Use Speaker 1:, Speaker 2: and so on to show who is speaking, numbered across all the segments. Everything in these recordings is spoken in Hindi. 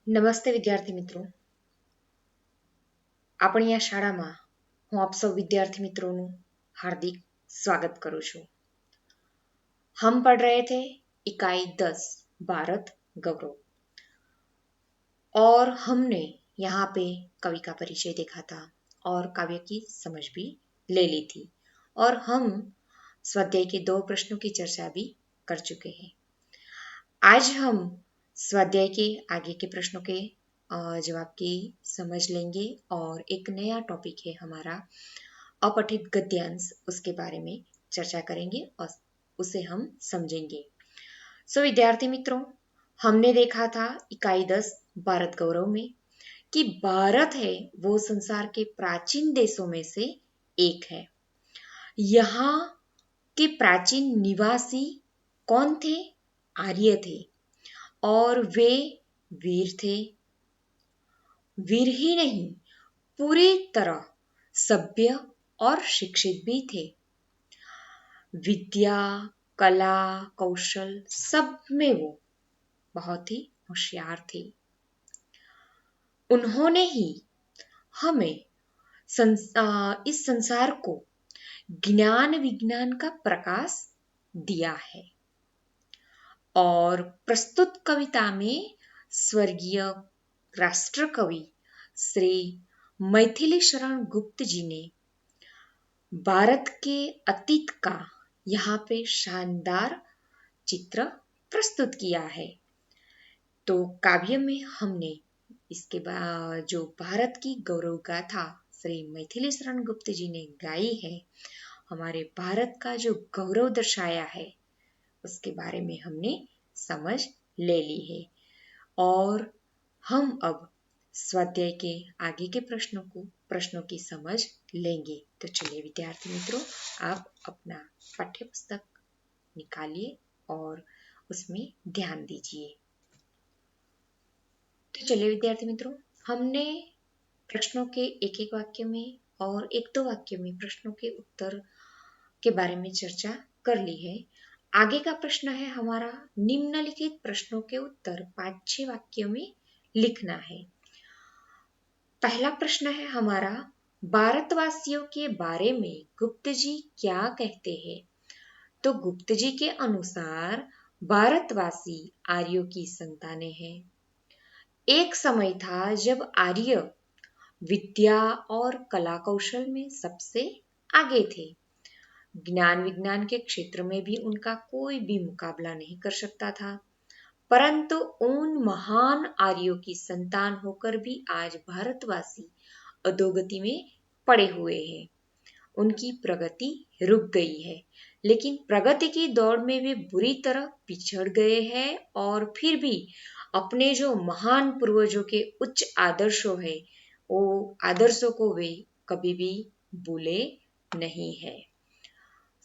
Speaker 1: નમસ્તે વિદ્યાર્થી મિત્રો, આપણી આ શાળામાં હું આપ સૌ विद्यार्थी मित्रों हार्दिक स्वागत करूं છું। हम पढ़ रहे थे इकाई 10 भारत गौरव और हमने यहाँ पे कवि का परिचय देखा था और काव्य की समझ भी ले ली थी और हम स्वाध्याय के 2 प्रश्नों की चर्चा भी कर चुके हैं। आज हम स्वाध्याय के आगे के प्रश्नों के जवाब की समझ लेंगे और एक नया टॉपिक है हमारा अपठित गद्यांश, उसके बारे में चर्चा करेंगे और उसे हम समझेंगे। विद्यार्थी मित्रों, हमने देखा था इकाई 10 भारत गौरव में कि भारत है वो संसार के प्राचीन देशों में से एक है। यहाँ के प्राचीन निवासी कौन थे? आर्य थे और वे वीर थे। वीर ही नहीं, पूरी तरह सभ्य और शिक्षित भी थे। विद्या, कला, कौशल सब में वो बहुत ही होशियार थे। उन्होंने ही हमें इस संसार को ज्ञान विज्ञान का प्रकाश दिया है और प्रस्तुत कविता में स्वर्गीय राष्ट्र कवि श्री मैथिली शरण गुप्त जी ने भारत के अतीत का यहाँ पे शानदार चित्र प्रस्तुत किया है। तो काव्य में हमने इसके बाद जो भारत की गौरव गाथा श्री मैथिली शरण गुप्त जी ने गाई है, हमारे भारत का जो गौरव दर्शाया है, उसके बारे में हमने समझ ले ली है और हम अब स्वाध्याय के आगे के प्रश्नों की समझ लेंगे। तो चलिए विद्यार्थी मित्रों, आप अपना पाठ्य पुस्तक निकालिए और उसमें ध्यान दीजिए। तो चलिए विद्यार्थी मित्रों, हमने प्रश्नों के एक एक वाक्य में और एक दो वाक्य में प्रश्नों के उत्तर के बारे में चर्चा कर ली है। आगे का प्रश्न है हमारा, निम्नलिखित प्रश्नों के उत्तर 5-6 वाक्यों में लिखना है। पहला प्रश्न है हमारा, भारतवासियों के बारे में गुप्त जी क्या कहते हैं? तो गुप्त जी के अनुसार भारतवासी आर्यों की संतानें हैं। एक समय था जब आर्य विद्या और कला कौशल में सबसे आगे थे। ज्ञान विज्ञान के क्षेत्र में भी उनका कोई भी मुकाबला नहीं कर सकता था, परंतु उन महान आर्यों की संतान होकर भी आज भारतवासी अधोगति में पड़े हुए हैं। उनकी प्रगति रुक गई है, लेकिन प्रगति की दौड़ में वे बुरी तरह पिछड़ गए हैं और फिर भी अपने जो महान पूर्वजों के उच्च आदर्शों है, वो आदर्शों को वे कभी भी भूले नहीं है।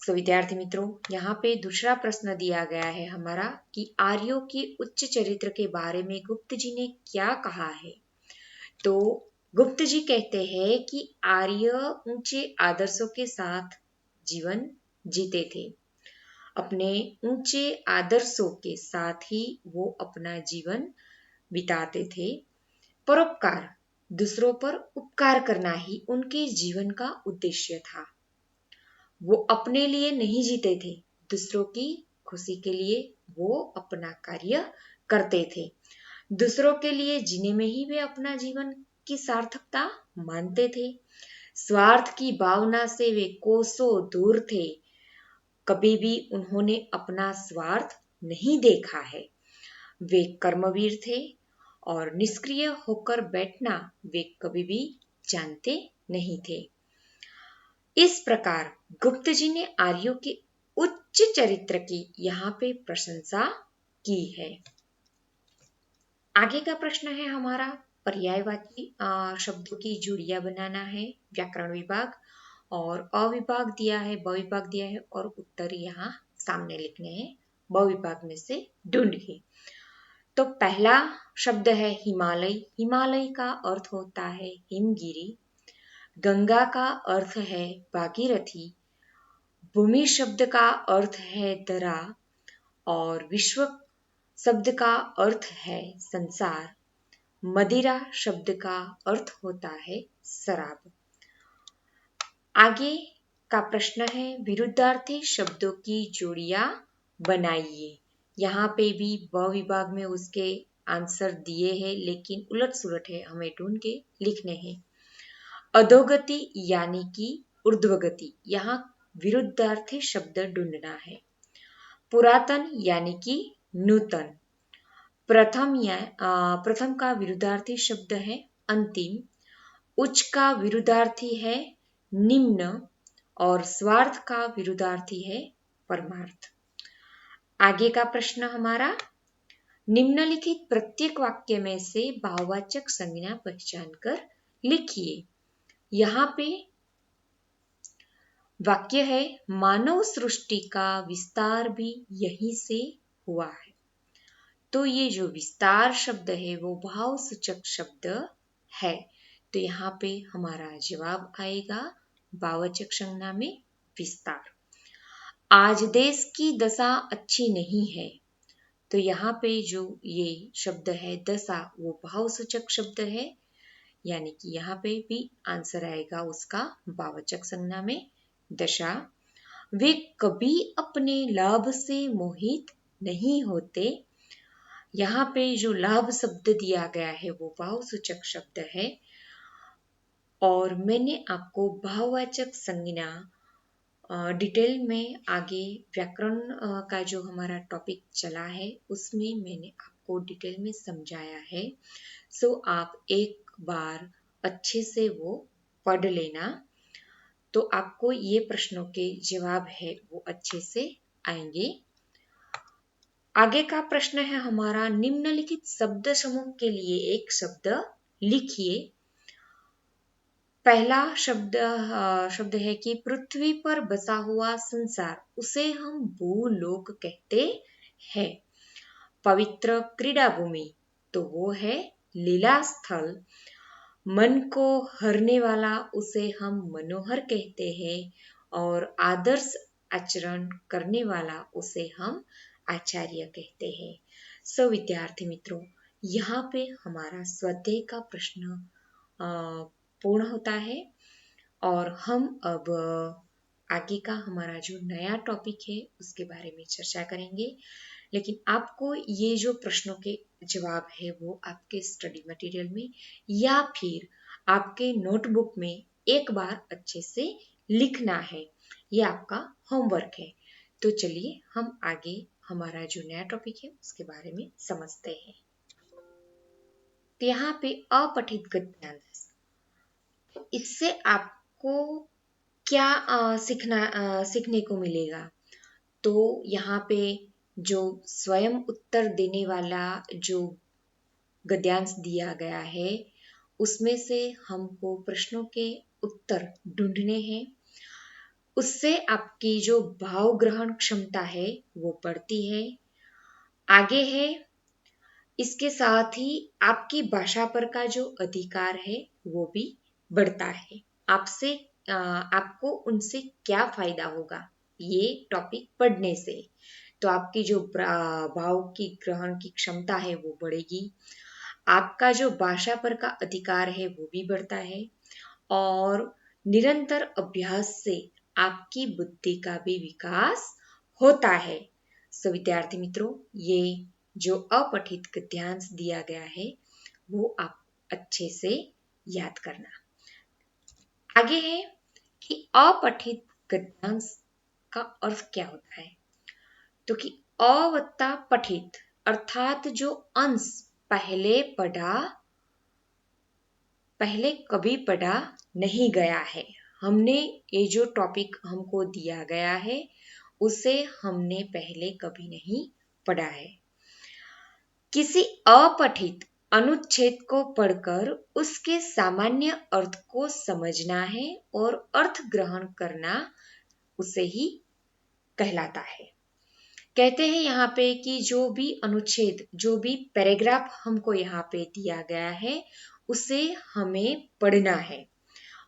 Speaker 1: विद्यार्थी मित्रों, यहाँ पे दूसरा प्रश्न दिया गया है हमारा कि आर्यों के उच्च चरित्र के बारे में गुप्त जी ने क्या कहा है? तो गुप्त जी कहते हैं कि आर्य ऊंचे आदर्शों के साथ जीवन जीते थे। अपने ऊंचे आदर्शों के साथ ही वो अपना जीवन बिताते थे। परोपकार, दूसरों पर उपकार करना ही उनके जीवन का उद्देश्य था। वो अपने लिए नहीं जीते थे, दूसरों की खुशी के लिए वो अपना कार्य करते थे। दूसरों के लिए जीने में ही वे अपना जीवन की सार्थकता मानते थे। स्वार्थ की भावना से वे कोसों दूर थे। कभी भी उन्होंने अपना स्वार्थ नहीं देखा है। वे कर्मवीर थे और निष्क्रिय होकर बैठना वे कभी भी जानते नहीं थे। इस प्रकार गुप्त जी ने आर्यों के उच्च चरित्र की यहाँ पे प्रशंसा की है। आगे का प्रश्न है हमारा, पर्यायवाची शब्दों की जोड़ियां बनाना है। व्याकरण विभाग और अ विभाग दिया है, ब विभाग दिया है और उत्तर यहाँ सामने लिखने हैं। ब विभाग में से ढूंढिए। तो पहला शब्द है हिमालय। हिमालय का अर्थ होता है हिमगिरी। गंगा का अर्थ है भागीरथी। भूमि शब्द का अर्थ है धरा और विश्व शब्द का अर्थ है संसार। मदिरा शब्द का अर्थ होता है शराब। आगे का प्रश्न है विरुद्धार्थी शब्दों की जोड़ियां बनाइए। यहाँ पे भी ब विभाग में उसके आंसर दिए हैं, लेकिन उलट सुलट है, हमें ढूंढ के लिखने हैं। अधोगति यानी कि ऊर्ध्वगति, यहाँ विरुद्धार्थी शब्द ढूंढना है। पुरातन यानी कि नूतन। प्रथम का विरुद्धार्थी शब्द है अंतिम। उच्च का विरुद्धार्थी है निम्न और स्वार्थ का विरुद्धार्थी है परमार्थ। आगे का प्रश्न हमारा, निम्नलिखित प्रत्येक वाक्य में से भाववाचक संज्ञा पहचान कर लिखिए। यहाँ पे वाक्य है मानव सृष्टि का विस्तार भी यहीं से हुआ है। तो ये जो विस्तार शब्द है वो भावसूचक शब्द है। तो यहाँ पे हमारा जवाब आएगा भाववाचक संज्ञा में विस्तार। आज देश की दशा अच्छी नहीं है। तो यहाँ पे जो ये शब्द है दशा वो भावसूचक शब्द है, यानी कि यहाँ पे भी आंसर आएगा उसका भाववाचक संज्ञा में दशा। वे कभी अपने लाभ से मोहित नहीं होते। यहाँ पे जो लाभ शब्द दिया गया है वो भावसूचक शब्द है। और मैंने आपको भाववाचक संज्ञा डिटेल में आगे व्याकरण का जो हमारा टॉपिक चला है उसमें मैंने आपको डिटेल में समझाया है। सो आप एक बार अच्छे से वो पढ़ लेना, तो आपको ये प्रश्नों के जवाब है वो अच्छे से आएंगे। आगे का प्रश्न है हमारा, निम्नलिखित शब्द समूह के लिए एक शब्द लिखिए। पहला शब्द है कि पृथ्वी पर बसा हुआ संसार, उसे हम भूलोक कहते हैं। पवित्र क्रीड़ा भूमि, तो वो है लीला स्थल। मन को हरने वाला, उसे हम मनोहर कहते हैं। और आदर्श आचरण करने वाला, उसे हम आचार्य कहते हैं। सो विद्यार्थी मित्रों, यहाँ पे हमारा स्वाध्याय का प्रश्न पूर्ण होता है और हम अब आगे का हमारा जो नया टॉपिक है उसके बारे में चर्चा करेंगे। लेकिन आपको ये जो प्रश्नों के जवाब है वो आपके स्टडी मटेरियल में या फिर आपके नोटबुक में एक बार अच्छे से लिखना है, ये आपका होमवर्क है। तो चलिए हम आगे हमारा जो नया टॉपिक है उसके बारे में समझते हैं। तो यहाँ पे अपठित गद्यांश, इससे आपको क्या सीखने को मिलेगा। तो यहाँ पे जो स्वयं उत्तर देने वाला जो गद्यांश दिया गया है उसमें से हमको प्रश्नों के उत्तर ढूंढने हैं। उससे आपकी जो भाव ग्रहण क्षमता है वो बढ़ती है। आगे है, इसके साथ ही आपकी भाषा पर का जो अधिकार है वो भी बढ़ता है। आपको उनसे क्या फायदा होगा ये टॉपिक पढ़ने से, तो आपकी जो भाव की ग्रहण की क्षमता है वो बढ़ेगी। आपका जो भाषा पर का अधिकार है वो भी बढ़ता है। और निरंतर अभ्यास से आपकी बुद्धि का भी विकास होता है। सो विद्यार्थी मित्रों, ये जो अपठित गद्यांश दिया गया है वो आप अच्छे से याद करना। आगे है कि अपठित गद्यांश का अर्थ क्या होता है। तो कि अवत्ता पठित अर्थात जो अंश पहले कभी पढ़ा नहीं गया है। हमने ये जो टॉपिक हमको दिया गया है उसे हमने पहले कभी नहीं पढ़ा है। किसी अपठित अनुच्छेद को पढ़कर उसके सामान्य अर्थ को समझना है और अर्थ ग्रहण करना उसे ही कहलाता है। कहते हैं यहाँ पे कि जो भी अनुच्छेद, जो भी पैराग्राफ हमको यहाँ पे दिया गया है उसे हमें पढ़ना है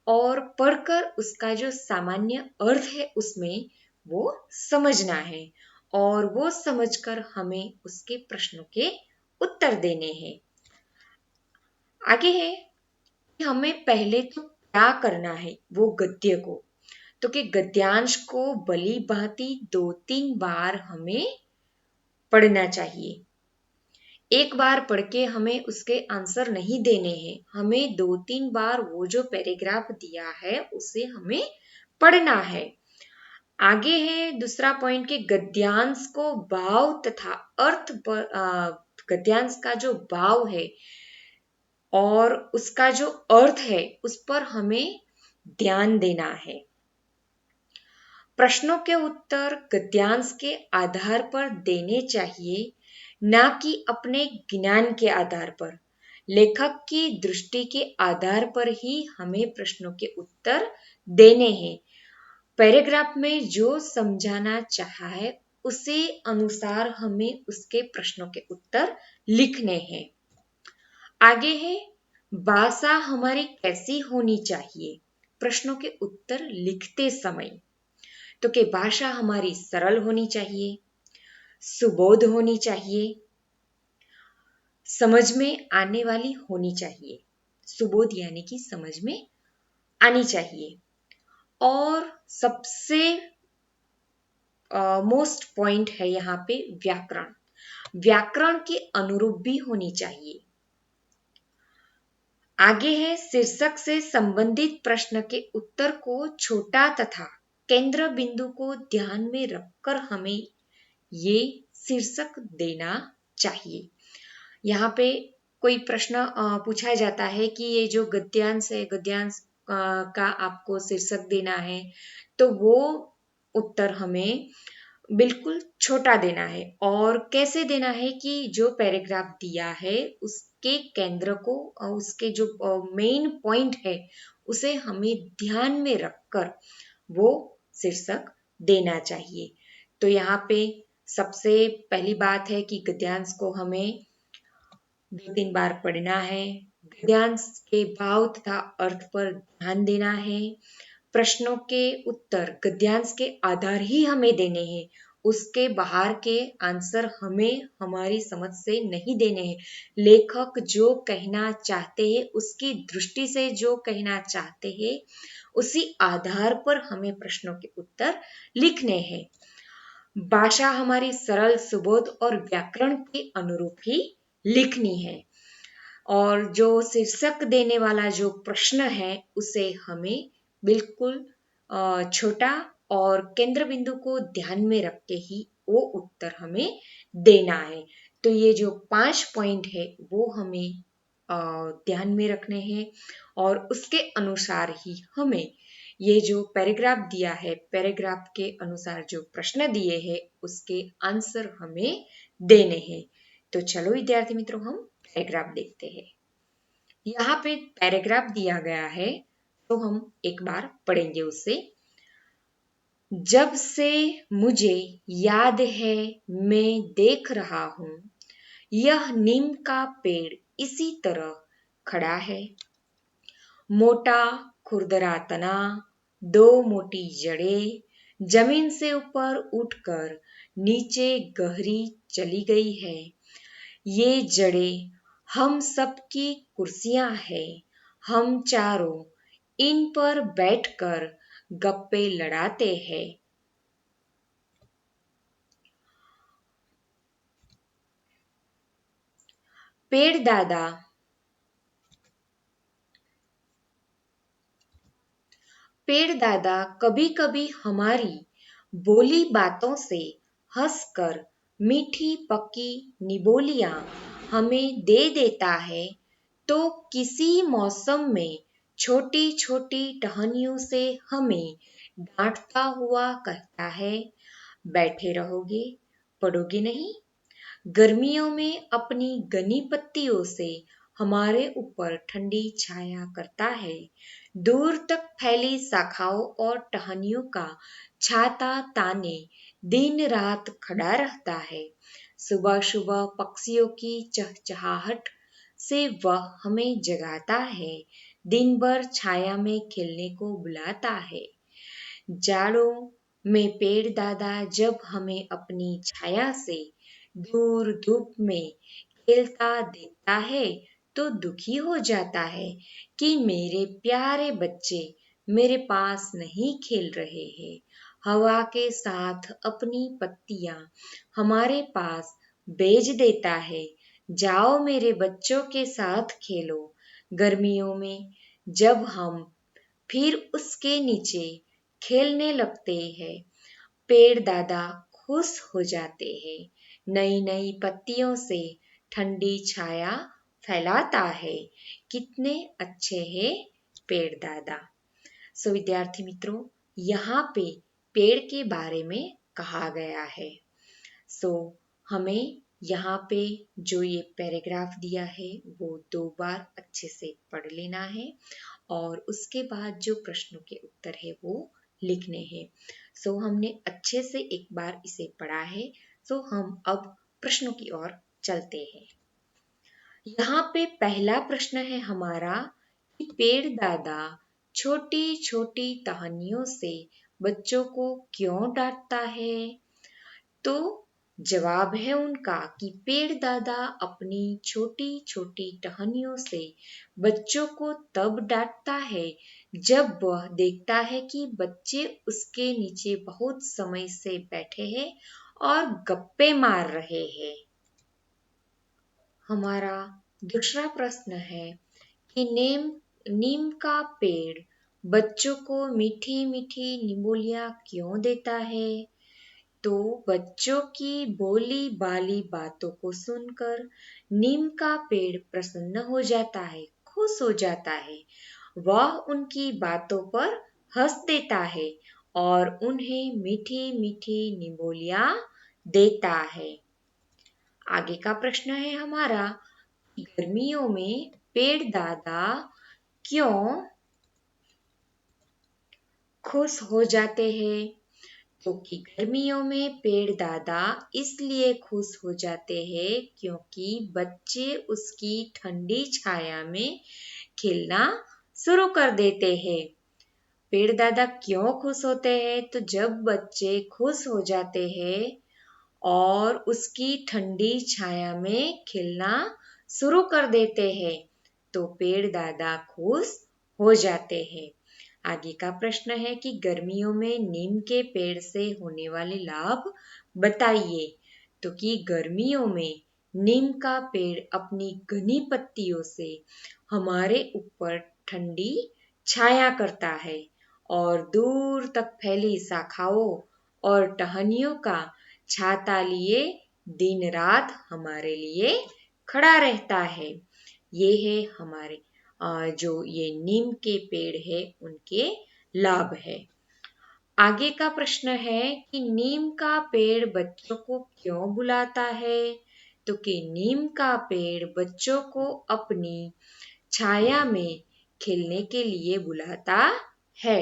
Speaker 1: और पढ़कर उसका जो सामान्य अर्थ है उसमें वो समझना है और वो समझकर हमें उसके प्रश्नों के उत्तर देने हैं। आगे है कि हमें पहले तो क्या करना है वो गद्य को, तो कि गद्यांश को भली भांति 2-3 बार हमें पढ़ना चाहिए। एक बार पढ़ के हमें उसके आंसर नहीं देने हैं, हमें 2-3 बार वो जो पैराग्राफ दिया है उसे हमें पढ़ना है। आगे है दूसरा पॉइंट कि गद्यांश को भाव तथा अर्थ पर गद्यांश का जो भाव है और उसका जो अर्थ है उस पर हमें ध्यान देना है। प्रश्नों के उत्तर गद्यांश के आधार पर देने चाहिए, ना कि अपने ज्ञान के आधार पर। लेखक की दृष्टि के आधार पर ही हमें प्रश्नों के उत्तर देने हैं। पैराग्राफ में जो समझाना चाहा है उसी अनुसार हमें उसके प्रश्नों के उत्तर लिखने हैं। आगे है भाषा हमारी कैसी होनी चाहिए प्रश्नों के उत्तर लिखते समय, तो कि भाषा हमारी सरल होनी चाहिए, सुबोध होनी चाहिए, समझ में आने वाली होनी चाहिए। सुबोध यानी कि समझ में आनी चाहिए। और सबसे मोस्ट पॉइंट है यहाँ पे व्याकरण, व्याकरण के अनुरूप भी होनी चाहिए। आगे है शीर्षक से संबंधित प्रश्न के उत्तर को छोटा तथा केंद्र बिंदु को ध्यान में रखकर हमें ये शीर्षक देना चाहिए। यहाँ पे कोई प्रश्न पूछा जाता है कि ये जो गद्यांश है, गद्यांश का आपको शीर्षक देना है, तो वो उत्तर हमें बिल्कुल छोटा देना है। और कैसे देना है कि जो पैराग्राफ दिया है उसके केंद्र को, उसके जो मेन पॉइंट है उसे हमें ध्यान में रखकर वो शीर्षक देना चाहिए। तो यहाँ पे सबसे पहली बात है कि गद्यांश को हमें 2-3 बार पढ़ना है, गद्यांश के भाव तथा अर्थ पर ध्यान देना है, प्रश्नों के उत्तर गद्यांश के आधार ही हमें देने हैं, उसके बाहर के आंसर हमें हमारी समझ से नहीं देने हैं। लेखक जो कहना चाहते हैं उसकी दृष्टि से जो कहना चाहते हैं उसी आधार पर हमें प्रश्नों के उत्तर लिखने हैं। भाषा हमारी सरल, सुबोध और व्याकरण के अनुरूप ही लिखनी है। और जो शीर्षक देने वाला जो प्रश्न है उसे हमें बिल्कुल छोटा और केंद्र बिंदु को ध्यान में रख के ही वो उत्तर हमें देना है। तो ये जो 5 पॉइंट है वो हमें ध्यान में रखने हैं और उसके अनुसार ही हमें ये जो पैराग्राफ दिया है, पैराग्राफ के अनुसार जो प्रश्न दिए हैं उसके आंसर हमें देने हैं। तो चलो विद्यार्थी मित्रों, हम पैराग्राफ देखते हैं। यहाँ पे पैराग्राफ दिया गया है तो हम एक बार पढ़ेंगे उसे। जब से मुझे याद है मैं देख रहा हूं, यह नीम का पेड़ इसी तरह खड़ा है। मोटा खुरदरा तना, 2 मोटी जड़ें जमीन से ऊपर उठकर नीचे गहरी चली गई है। ये जड़ें हम सबकी कुर्सियां हैं, हम चारों इन पर बैठकर गप्पे लड़ाते हैं। पेड़ दादा पेड़ दादा कभी कभी हमारी बोली बातों से हंसकर मीठी पकी निबोलियां हमें दे देता है, तो किसी मौसम में छोटी छोटी टहनियों से हमें डांटता हुआ कहता है, बैठे रहोगे, पढ़ोगे नहीं। गर्मियों में अपनी घनी पत्तियों से हमारे ऊपर ठंडी छाया करता है। दूर तक फैली शाखाओं और टहनियों का छाता ताने दिन रात खड़ा रहता है। सुबह सुबह पक्षियों की चहचहाहट से वह हमें जगाता है, दिन भर छाया में खेलने को बुलाता है। जाड़ों में पेड़ दादा जब हमें अपनी छाया से दूर धूप में खेलता देखता है, तो दुखी हो जाता है कि मेरे प्यारे बच्चे मेरे पास नहीं खेल रहे हैं। हवा के साथ अपनी पत्तियां हमारे पास भेज देता है। जाओ मेरे बच्चों के साथ खेलो। गर्मियों में जब हम फिर उसके नीचे खेलने लगते हैं, पेड़ दादा खुश हो जाते हैं। नई नई पत्तियों से ठंडी छाया फैलाता है। कितने अच्छे हैं पेड़ दादा। सो विद्यार्थी मित्रों, यहाँ पे पेड़ के बारे में कहा गया है। सो हमें यहाँ पे जो ये पैराग्राफ दिया है वो 2 बार अच्छे से पढ़ लेना है और उसके बाद जो प्रश्नों के उत्तर है वो लिखने हैं। सो हमने अच्छे से एक बार इसे पढ़ा है। सो हम अब प्रश्नों की ओर चलते हैं। यहाँ पे पहला प्रश्न है हमारा कि पेड़ दादा छोटी छोटी टहनियों से बच्चों को क्यों डांटता है। तो जवाब है उनका कि पेड़ दादा अपनी छोटी छोटी टहनियों से बच्चों को तब डांटता है जब वह देखता है कि बच्चे उसके नीचे बहुत समय से बैठे हैं और गप्पे मार रहे हैं। हमारा दूसरा प्रश्न है कि नीम का पेड़ बच्चों को मीठी मीठी निमोलिया क्यों देता है। तो बच्चों की बोली बाली बातों को सुनकर नीम का पेड़ प्रसन्न हो जाता है, खुश हो जाता है। वह उनकी बातों पर हंस देता है और उन्हें मीठी मीठी निमोलिया देता है। आगे का प्रश्न है हमारा, गर्मियों में पेड़ दादा क्यों खुश हो जाते हैं। क्योंकि गर्मियों में पेड़ दादा इसलिए खुश हो जाते हैं क्योंकि बच्चे उसकी ठंडी छाया में खेलना शुरू कर देते हैं। पेड़ दादा क्यों खुश होते हैं, तो जब बच्चे खुश हो जाते हैं और उसकी ठंडी छाया में खेलना शुरू कर देते हैं तो पेड़ दादा खुश हो जाते हैं। आगे का प्रश्न है कि गर्मियों में नीम के पेड़ से होने वाले लाभ बताइए। तो कि गर्मियों में नीम का पेड़ अपनी घनी पत्तियों से हमारे ऊपर ठंडी छाया करता है और दूर तक फैली शाखाओं और टहनियों का छाता लिए दिन रात हमारे लिए खड़ा रहता है। ये है हमारे जो ये नीम के पेड़ है उनके लाभ है। आगे का प्रश्न है कि नीम का पेड़ बच्चों को क्यों बुलाता है। तो कि नीम का पेड़ बच्चों को अपनी छाया में खेलने के लिए बुलाता है।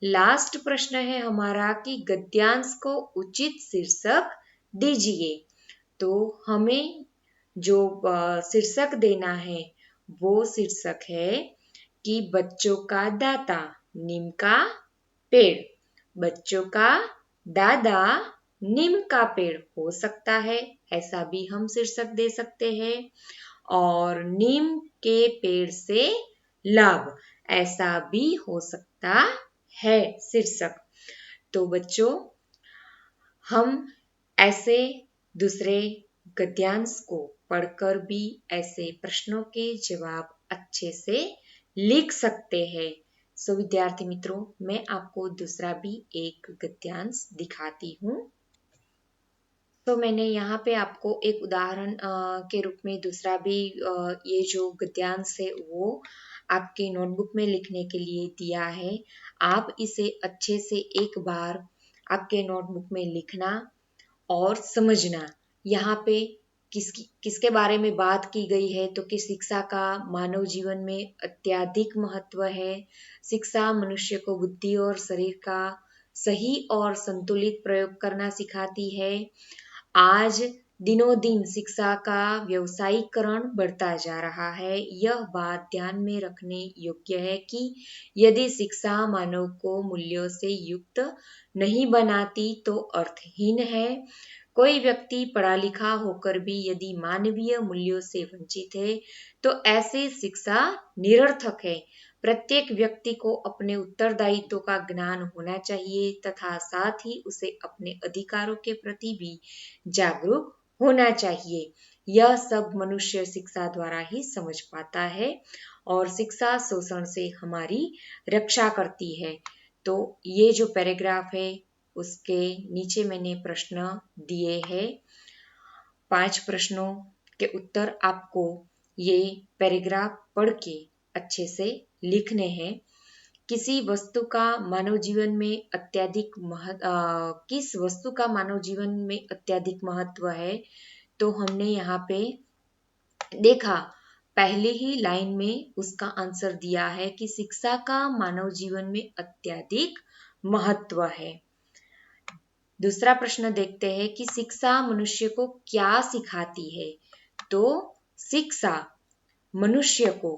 Speaker 1: लास्ट प्रश्न है हमारा कि गद्यांश को उचित शीर्षक दीजिए। तो हमें जो शीर्षक देना है वो शीर्षक है कि बच्चों का दाता नीम का पेड़। बच्चों का दादा नीम का पेड़ हो सकता है, ऐसा भी हम शीर्षक दे सकते हैं। और नीम के पेड़ से लाभ, ऐसा भी हो सकता है शीर्षक। तो बच्चों, हम ऐसे दूसरे गद्यांश को पढ़कर भी ऐसे प्रश्नों के जवाब अच्छे से लिख सकते हैं। सो विद्यार्थी मित्रों, मैं आपको दूसरा भी एक गद्यांश दिखाती हूँ। तो मैंने यहाँ पे आपको एक उदाहरण के रूप में दूसरा भी ये जो गद्यांश है वो आपके नोटबुक में लिखने के लिए दिया है। आप इसे अच्छे से एक बार आपके नोटबुक में लिखना और समझना। यहाँ पे किसके बारे में बात की गई है, तो कि शिक्षा का मानव जीवन में अत्यधिक महत्व है। शिक्षा मनुष्य को बुद्धि और शरीर का सही और संतुलित प्रयोग करना सिखाती है। आज दिनों दिन शिक्षा का व्यवसायीकरण बढ़ता जा रहा है। यह बात ध्यान में रखने योग्य है कि यदि शिक्षा मानव को मूल्यों से युक्त नहीं बनाती तो अर्थहीन है। कोई व्यक्ति पढ़ा लिखा होकर भी यदि मानवीय मूल्यों से वंचित है तो ऐसी शिक्षा निरर्थक है। प्रत्येक व्यक्ति को अपने उत्तरदायित्व का ज्ञान होना चाहिए तथा साथ ही उसे अपने अधिकारों के प्रति भी जागरूक होना चाहिए। यह सब मनुष्य शिक्षा द्वारा ही समझ पाता है और शिक्षा शोषण से हमारी रक्षा करती है। तो ये जो पैराग्राफ है उसके नीचे मैंने प्रश्न दिए हैं। 5 प्रश्नों के उत्तर आपको ये पैराग्राफ पढ़ के अच्छे से लिखने हैं। किसी वस्तु का मानव जीवन में किस वस्तु का मानव जीवन में अत्यधिक महत्व है, तो हमने यहाँ पे देखा पहले ही लाइन में उसका आंसर दिया है कि शिक्षा का मानव जीवन में अत्यधिक महत्व है। दूसरा प्रश्न देखते हैं कि शिक्षा मनुष्य को क्या सिखाती है, तो शिक्षा मनुष्य को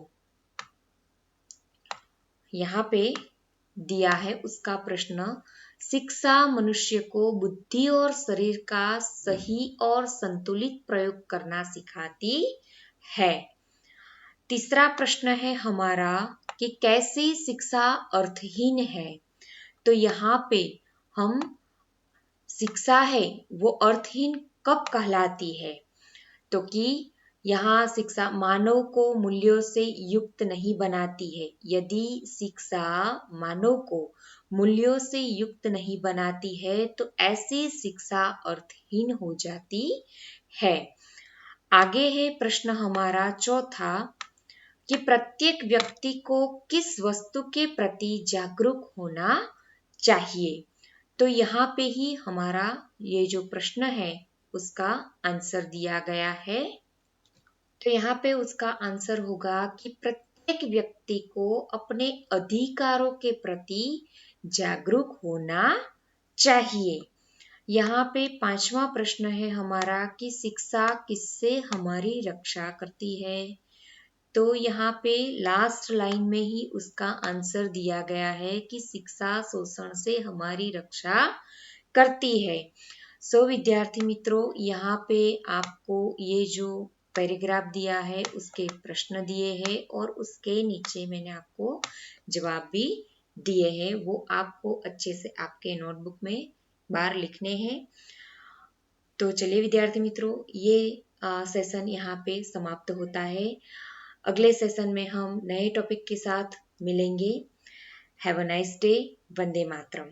Speaker 1: यहाँ पे दिया है उसका प्रश्न, शिक्षा मनुष्य को बुद्धि और शरीर का सही और संतुलित प्रयोग करना सिखाती है। तीसरा प्रश्न है हमारा कि कैसी शिक्षा अर्थहीन है, तो यहाँ पे हम शिक्षा है वो अर्थहीन कब कहलाती है, तो कि यहाँ शिक्षा मानव को मूल्यों से युक्त नहीं बनाती है। यदि शिक्षा मानव को मूल्यों से युक्त नहीं बनाती है तो ऐसी शिक्षा अर्थहीन हो जाती है। आगे है प्रश्न हमारा चौथा कि प्रत्येक व्यक्ति को किस वस्तु के प्रति जागरूक होना चाहिए, तो यहाँ पे ही हमारा ये जो प्रश्न है उसका आंसर दिया गया है। तो यहाँ पे उसका आंसर होगा कि प्रत्येक व्यक्ति को अपने अधिकारों के प्रति जागरूक होना चाहिए। यहाँ पे 5वां प्रश्न है हमारा कि शिक्षा किससे हमारी रक्षा करती है, तो यहाँ पे लास्ट लाइन में ही उसका आंसर दिया गया है कि शिक्षा शोषण से हमारी रक्षा करती है। सो विद्यार्थी मित्रों, यहाँ पे आपको ये जो पैराग्राफ दिया है उसके प्रश्न दिए हैं और उसके नीचे मैंने आपको जवाब भी दिए हैं, वो आपको अच्छे से आपके नोटबुक में बाहर लिखने हैं। तो चलिए विद्यार्थी मित्रों, ये सेशन यहाँ पे समाप्त होता है। अगले सेशन में हम नए टॉपिक के साथ मिलेंगे। Have a nice day. Vande Mataram.